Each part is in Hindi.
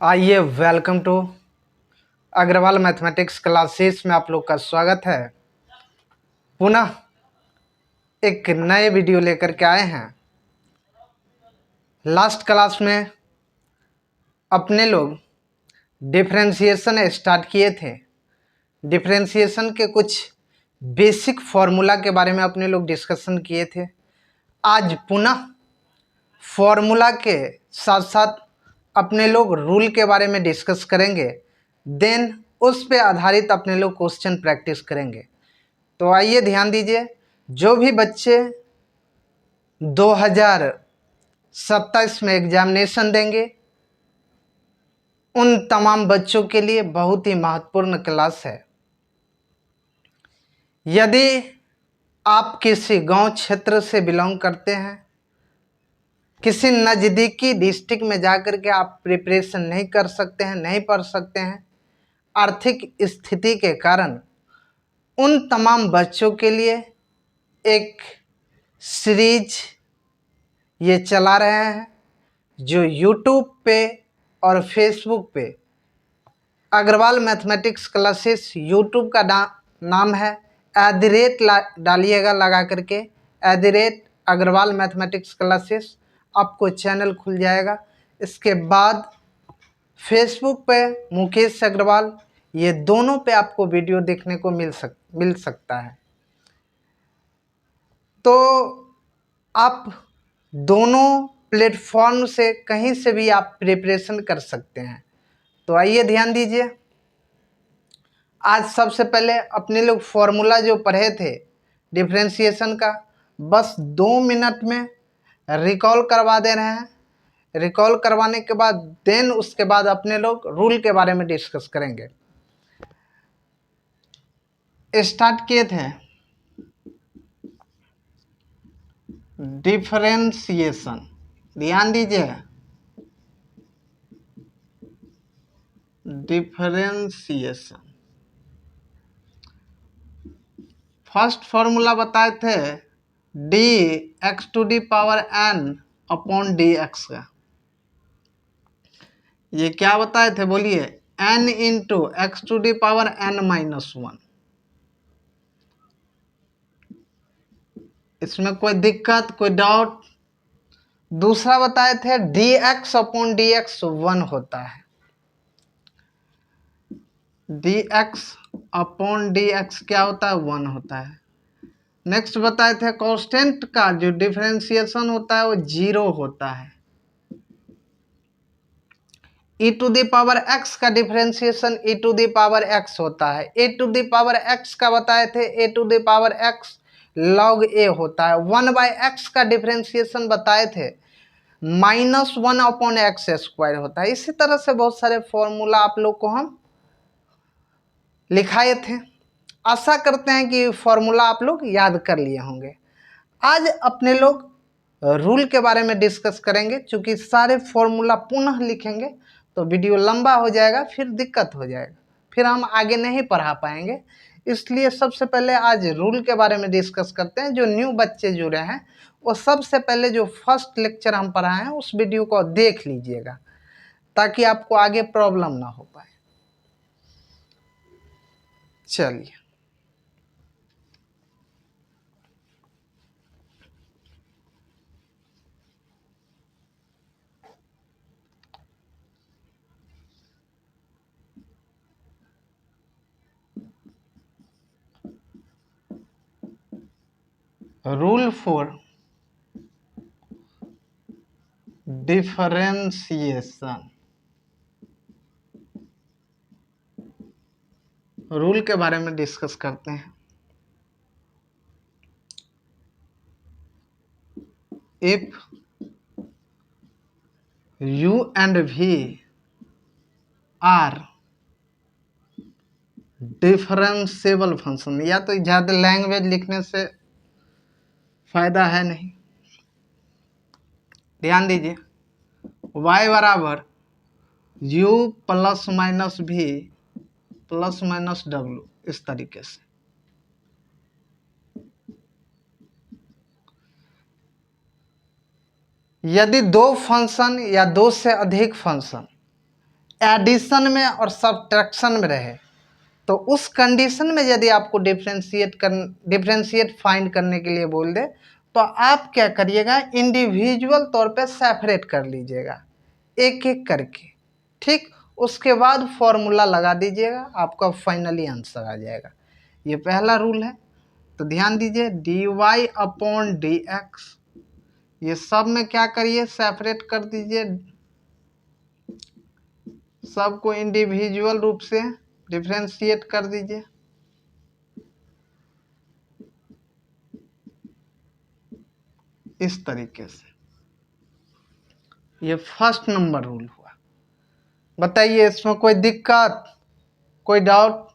आइए, welcome to Agarwal mathematics classes में आप लोग का स्वागत है। पुनः एक नए वीडियो लेकर के आए हैं। लास्ट क्लास में अपने लोग डिफरेंशिएशन स्टार्ट किए थे। डिफरेंशिएशन के कुछ बेसिक फॉर्मूला के बारे में अपने लोग डिस्कशन किए थे। आज पुनः फॉर्मूला के साथ साथ अपने लोग रूल के बारे में डिस्कस करेंगे। देन उस पे आधारित अपने लोग क्वेश्चन प्रैक्टिस करेंगे। तो आइए ध्यान दीजिए, जो भी बच्चे 2027 में एग्जामिनेशन देंगे उन तमाम बच्चों के लिए बहुत ही महत्वपूर्ण क्लास है। यदि आप किसी गांव क्षेत्र से बिलोंग करते हैं, किसी नज़दीकी डिस्ट्रिक्ट में जाकर के आप प्रिपरेशन नहीं कर सकते हैं, नहीं पढ़ सकते हैं, आर्थिक स्थिति के कारण, उन तमाम बच्चों के लिए एक सीरीज ये चला रहे हैं जो यूट्यूब पे और फेसबुक पे अग्रवाल मैथमेटिक्स क्लासेस यूट्यूब का नाम है। डालिएगा लगा करके @अग्रवाल मैथमेटिक्स क्लासेस, आपको चैनल खुल जाएगा। इसके बाद फेसबुक पे मुकेश अग्रवाल, ये दोनों पे आपको वीडियो देखने को मिल सकता है। तो आप दोनों प्लेटफॉर्म से कहीं से भी आप प्रिपरेशन कर सकते हैं। तो आइए ध्यान दीजिए, आज सबसे पहले अपने लोग फॉर्मूला जो पढ़े थे डिफरेंशिएशन का, बस 2 मिनट में रिकॉल करवा दे रहे हैं। रिकॉल करवाने के बाद देन उसके बाद अपने लोग रूल के बारे में डिस्कस करेंगे। स्टार्ट किए थे डिफरेंशिएशन, ध्यान दीजिए, डिफरेंशिएशन। फर्स्ट फॉर्मूला बताए थे dx⁴n अपॉन dx का। ये क्या बताए थे बोलिए? n into x⁴n-1। इसमें कोई दिक्कत, कोई डाउट? दूसरा बताए थे dx अपॉन dx 1 होता है। dx अपॉन dx क्या होता है? 1 होता है। नेक्स्ट बताए थे कांस्टेंट का जो डिफरेंशिएशन होता है वो 0 होता है। e⁴x का डिफरेंशिएशन e⁴x होता है। a⁴x का बताए थे a⁴x log a होता है। 1/x का डिफरेंशिएशन बताए थे -1 अपॉन x² होता है। इसी तरह से बहुत सारे फॉर्मूला आप लोग को हम लिखाए थे। आशा करते हैं कि फॉर्मूला आप लोग याद कर लिए होंगे। आज अपने लोग रूल के बारे में डिस्कस करेंगे। चूँकि सारे फॉर्मूला पुनः लिखेंगे तो वीडियो लंबा हो जाएगा, फिर दिक्कत हो जाएगा, फिर हम आगे नहीं पढ़ा पाएंगे। इसलिए सबसे पहले आज रूल के बारे में डिस्कस करते हैं। जो न्यू बच्चे जुड़े हैं वो सबसे पहले जो फर्स्ट लेक्चर हम पढ़ाए हैं उस वीडियो को देख लीजिएगा, ताकि आपको आगे प्रॉब्लम ना हो पाए। चलिए, रूल फॉर डिफरेंशिएशन। रूल के बारे में डिस्कस करते हैं। If u and v are differentiable function, या तो ज़्यादा लैंग्वेज लिखने से फायदा है नहीं। ध्यान दीजिए, y बराबर u plus minus v plus minus w, इस तरीके से। यदि दो फंक्शन या दो से अधिक फंक्शन एडिशन में और सब्ट्रैक्शन में रहे, तो उस कंडीशन में यदि आपको डिफरेंशिएट फाइंड करने के लिए बोल दे, तो आप क्या करिएगा, इंडिविजुअल तौर पे सेपरेट कर लीजिएगा एक एक करके, ठीक। उसके बाद फॉर्मूला लगा दीजिएगा, आपका फाइनली आंसर आ जाएगा। ये पहला रूल है, तो ध्यान दीजिए, dy अपॉन dx, ये सब में क्या करिए, सेपरेट कर दीजिए, सबको इंडिविजुअल रूप से डिफरेंशिएट कर दीजिए। इस तरीके से ये फर्स्ट नंबर रूल हुआ। बताइए इसमें कोई दिक्कत, कोई डाउट?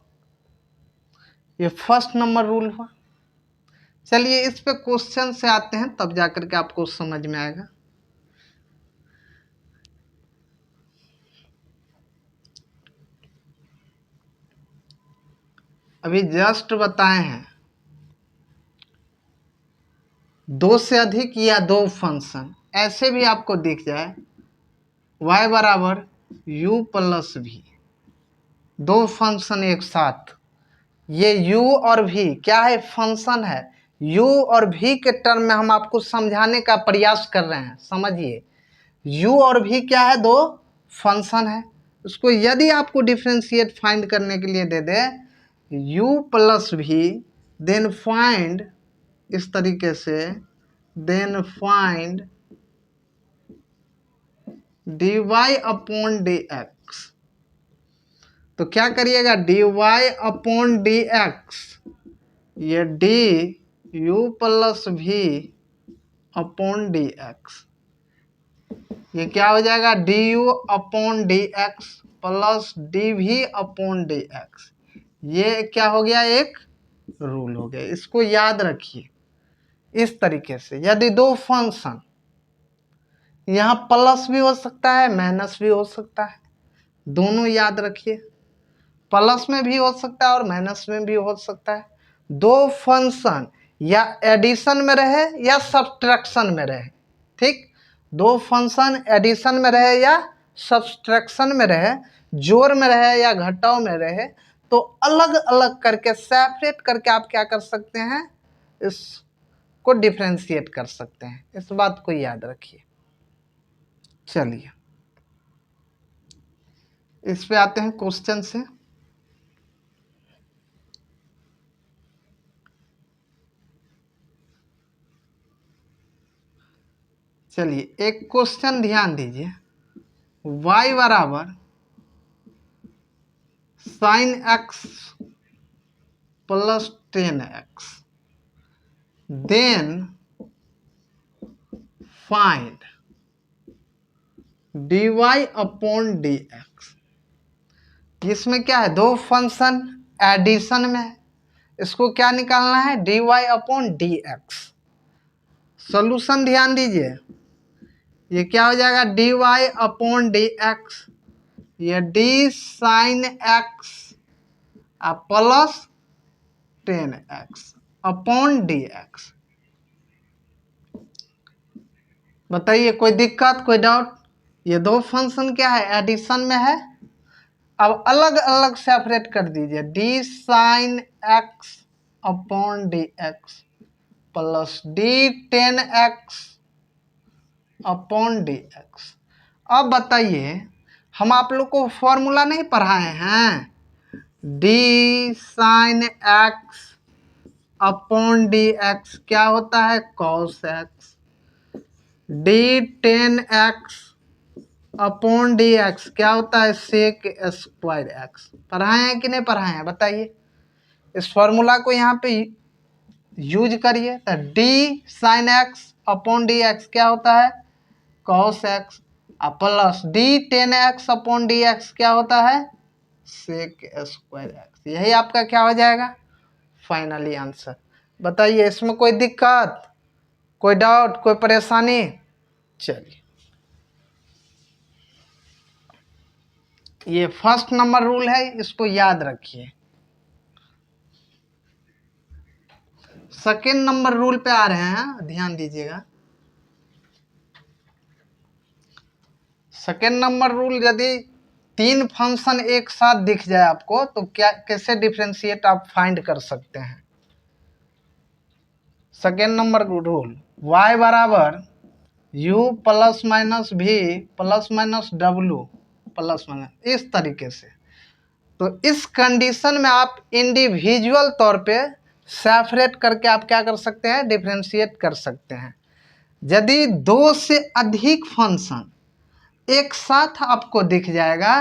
ये फर्स्ट नंबर रूल हुआ। चलिए इस पे क्वेश्चन से आते हैं, तब जाकर के आपको समझ में आएगा। अभी जस्ट बताए हैं, दो से अधिक या दो फंक्शन ऐसे भी आपको दिख जाए, y बराबर u प्लस v, दो फंक्शन एक साथ, ये u और v क्या है, फंक्शन है। u और v के टर्म में हम आपको समझाने का प्रयास कर रहे हैं, समझिए। u और v क्या है, दो फंक्शन है। उसको यदि आपको डिफरेंशिएट फाइंड करने के लिए दे दे u plus v, then find, इस तरीके से, then find dy upon dx, तो क्या करिएगा, dy अपॉन dx, ये du plus v upon dx, ये क्या हो जाएगा, du upon dx plus dv upon dx। ये क्या हो गया, एक रूल हो गया, इसको याद रखिए। इस तरीके से यदि दो फंक्शन, यहाँ प्लस भी हो सकता है, माइनस भी हो सकता है, दोनों याद रखिए, प्लस में भी हो सकता है और माइनस में भी हो सकता है। दो फंक्शन या एडिशन में रहे या सब्ट्रैक्शन में रहे, ठीक। दो फंक्शन एडिशन में रहे या सब्ट्रैक्शन में रहे, जोड़ में रहे या घटाव में रहे, तो अलग अलग करके सेपरेट करके आप क्या कर सकते हैं, इसको डिफरेंशिएट कर सकते हैं। इस बात को याद रखिए। चलिए इस पे आते हैं क्वेश्चन से। चलिए एक क्वेश्चन ध्यान दीजिए, y बराबर sine x plus 10x, then find dy upon dx। इसमें क्या है, दो फंक्शन एडिशन में है, इसको क्या निकालना है, dy अपॉन dx। सॉल्यूशन ध्यान दीजिए, ये क्या हो जाएगा, dy अपॉन dx, ये d sine x plus 10x upon dx। बताइए कोई दिक्कत, कोई डाउट? ये दो फंक्शन क्या है, एडिशन में है। अब अलग अलग सेपरेट कर दीजिए, d sine x upon dx plus d 10x upon dx। अब बताइए, हम आप लोग को फॉर्मूला नहीं पढ़ाए हैं, d sine x upon dx क्या होता है, cos x, d 10x upon dx क्या होता है, सेक स्क्वायर x। पढ़ाए हैं कि नहीं पढ़ाए हैं, बताइए। इस फॉर्मूला को यहाँ पे यूज करिए, तो d sine x upon dx क्या होता है, cos x, plus d 10x upon dx क्या होता है, सेक स्क्वायर x। यही आपका क्या हो जाएगा, फाइनली आंसर। बताइए इसमें कोई दिक्कत, कोई डाउट, कोई परेशानी? चलिए ये फर्स्ट नंबर रूल है, इसको याद रखिए। सेकेंड नंबर रूल पे आ रहे हैं, ध्यान दीजिएगा। सेकेंड नंबर रूल यदि तीन फंक्शन एक साथ दिख जाए आपको तो क्या कैसे डिफरेंशिएट आप फाइंड कर सकते हैं। सेकेंड नंबर रूल, y बराबर u plus minus v plus minus w plus minus, इस तरीके से। तो इस कंडीशन में आप इंडिविजुअल तौर पे सेपरेट करके आप क्या कर सकते हैं, डिफरेंशिएट कर सकते हैं। यदि दो से अधिक फंक्शन एक साथ आपको दिख जाएगा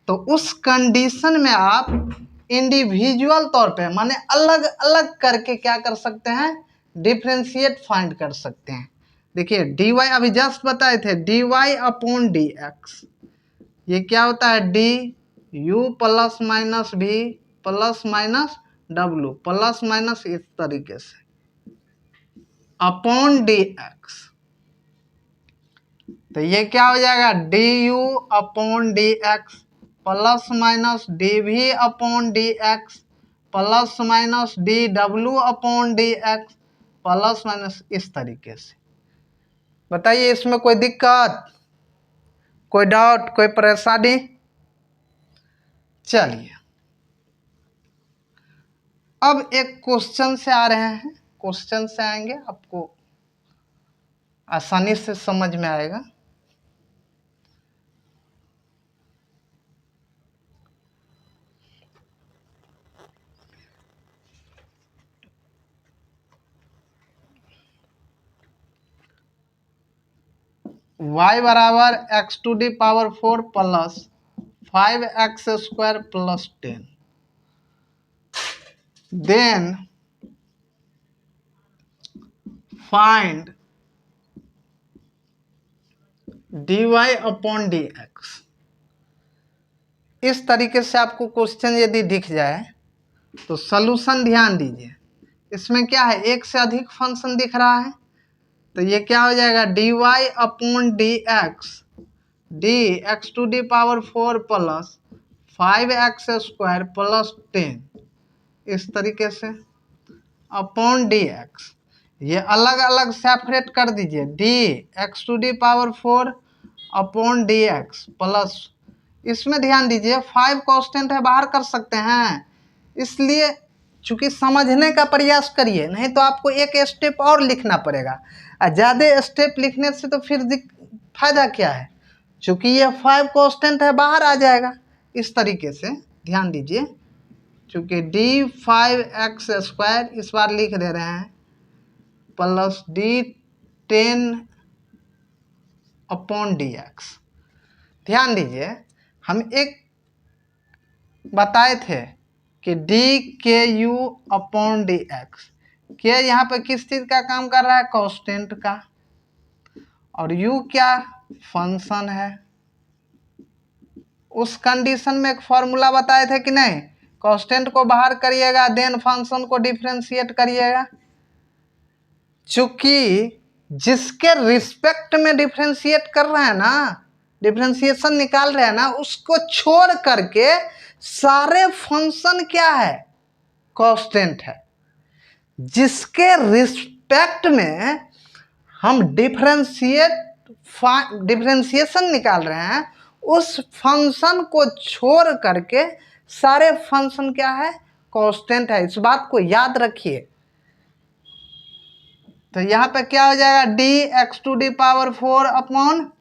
तो उस कंडीशन में आप इंडिविजुअल तौर पे माने अलग अलग करके क्या कर सकते हैं, डिफरेंशिएट फाइंड कर सकते हैं। देखिए dy अभी जस्ट बताए थे, dy अपॉन dx, ये क्या होता है, डी यू प्लस माइनस भी plus minus W plus minus इस तरीके से अपॉन डी एक्स। तो ये क्या हो जाएगा, d u upon d x plus minus d v upon d x plus minus d डब्लू upon d x plus minus इस तरीके से। बताइए इसमें कोई दिक्कत, कोई डाउट, कोई परेशानी? चलिए अब एक क्वेश्चन से आ रहे हैं, क्वेश्चन से आएंगे आपको आसानी से समझ में आएगा। y बराबर x to the power 4 plus 5x² plus 10, then find dy upon d x. इस तरीके से आपको क्वेश्चन यदि दिख जाए तो सॉल्यूशन ध्यान दीजिए। इसमें क्या है, एक से अधिक फंक्शन दिख रहा है तो ये क्या हो जाएगा, dy upon d x, d x to the power 4 plus 5x² plus 10 इस तरीके से अपॉन डी एक्स। ये अलग अलग सेपरेट कर दीजिए, d x to the power 4 upon d x plus, इसमें ध्यान दीजिए 5 कांस्टेंट है, बाहर कर सकते हैं, इसलिए चूंकि समझने का प्रयास करिए, नहीं तो आपको एक स्टेप और लिखना पड़ेगा। ज़्यादा स्टेप लिखने से तो फिर फायदा क्या है, चूंकि ये 5 कांस्टेंट है बाहर आ जाएगा। इस तरीके से ध्यान दीजिए, चूंकि d5x² इस बार लिख दे रहे हैं प्लस d10 अपॉन dx। ध्यान दीजिए हम एक बताए थे कि dku अपॉन dx, के यहाँ पे किस चीज़ का काम कर रहा है, कांस्टेंट का, और u क्या, फंक्शन है। उस कंडीशन में एक फॉर्मूला बताए थे कि नहीं, कांस्टेंट को बाहर करिएगा देन फंक्शन को डिफरेंशिएट करिएगा। चूंकि जिसके रिस्पेक्ट में डिफरेंशिएट कर रहे हैं ना, डिफरेंशिएशन निकाल रहे हैं ना, उसको छोड़ करके सारे फंक्शन क्या है, कांस्टेंट है। जिसके रिस्पेक्ट में हम डिफरेंशिएशन निकाल रहे हैं उस फंक्शन को छोड़ करके सारे फंक्शन क्या है, कांस्टेंट है। इस बात को याद रखिए। तो यहाँ पे क्या हो जाएगा, d x to the power 4 upon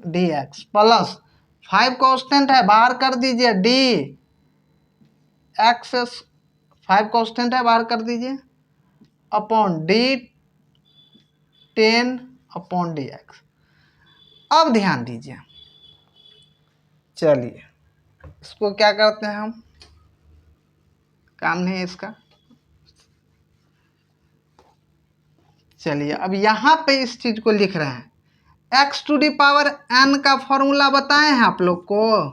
d x plus 5 constant है, बाहर कर दीजिए, डी एक्स 5 कांस्टेंट है, बाहर कर दीजिए, upon D 10 upon d x. अब ध्यान दीजिए, चलिए इसको क्या करते हैं हम, काम नहीं है इसका। चलिए अब यहाँ पे इस चीज को लिख रहे हैं, x to the power n का फॉर्मूला बताए हैं आप लोग को,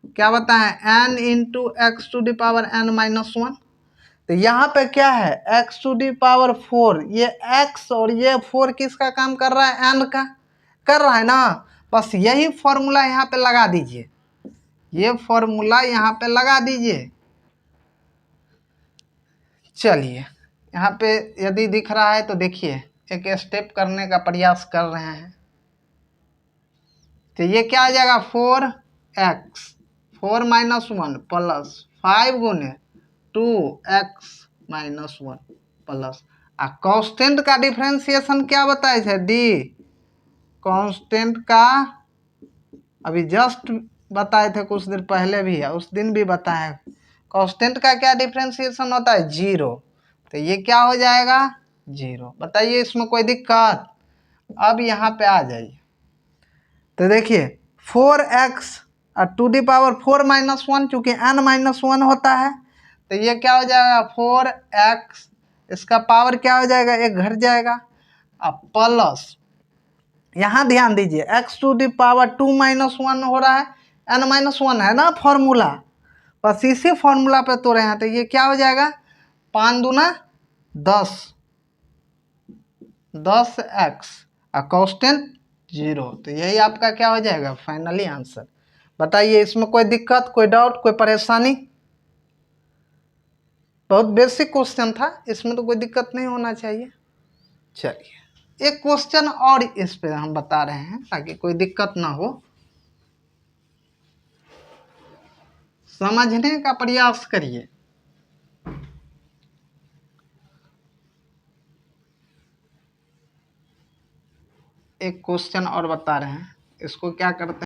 क्या बताएं, n into x to the power n minus 1। तो यहाँ पे क्या है, एक्स टू डी पावर 4, ये एक्स और ये 4 किसका काम कर रहा है, एन का कर रहा है ना। बस यही फॉर्मूला यहाँ पे लगा दीजिए, ये फॉर्मूला यहाँ पे लगा दीजिए। चलिए यहाँ पे यदि दिख रहा है तो देखिए, एक स्टेप करने का प्रयास कर रहे हैं। तो ये क्या आ जाएगा, 4 एक्स 4-1 प्लस 5 गुने 2x-1 प्लस आ कांस्टेंट का डिफ्रेंसिएशन क्या बताए थे डी कांस्टेंट का अभी जस्ट बताए थे कुछ देर पहले भी है, उस दिन भी बताए। कांस्टेंट का क्या डिफ्रेंसिएशन होता है 0, तो ये क्या हो जाएगा 0। बताइए इसमें कोई दिक्कत। अब यहाँ पे आ जाइए तो देखिए 4x टू दी पावर 4-1 चूंकि n-1 होता है तो ये क्या हो जाएगा 4x, इसका पावर क्या हो जाएगा एक घट जाएगा। अब प्लस यहाँ ध्यान दीजिए x टू दी पावर 2-1 हो रहा है, n-1 है ना फॉर्मूला, बस इसी फॉर्मूला पे तो रहे हैं तो ये क्या हो जाएगा 5 दूना 10x और कांस्टेंट 0, तो यही आपका क्या हो जाएगा फाइनली आंसर। बताइए इसमें कोई दिक्कत, कोई डाउट, कोई परेशानी। बहुत बेसिक क्वेश्चन था, इसमें तो कोई दिक्कत नहीं होना चाहिए। चलिए एक क्वेश्चन और इस पे हम बता रहे हैं ताकि कोई दिक्कत ना हो, समझने का प्रयास करिए। एक क्वेश्चन और बता रहे हैं, इसको क्या करते हैं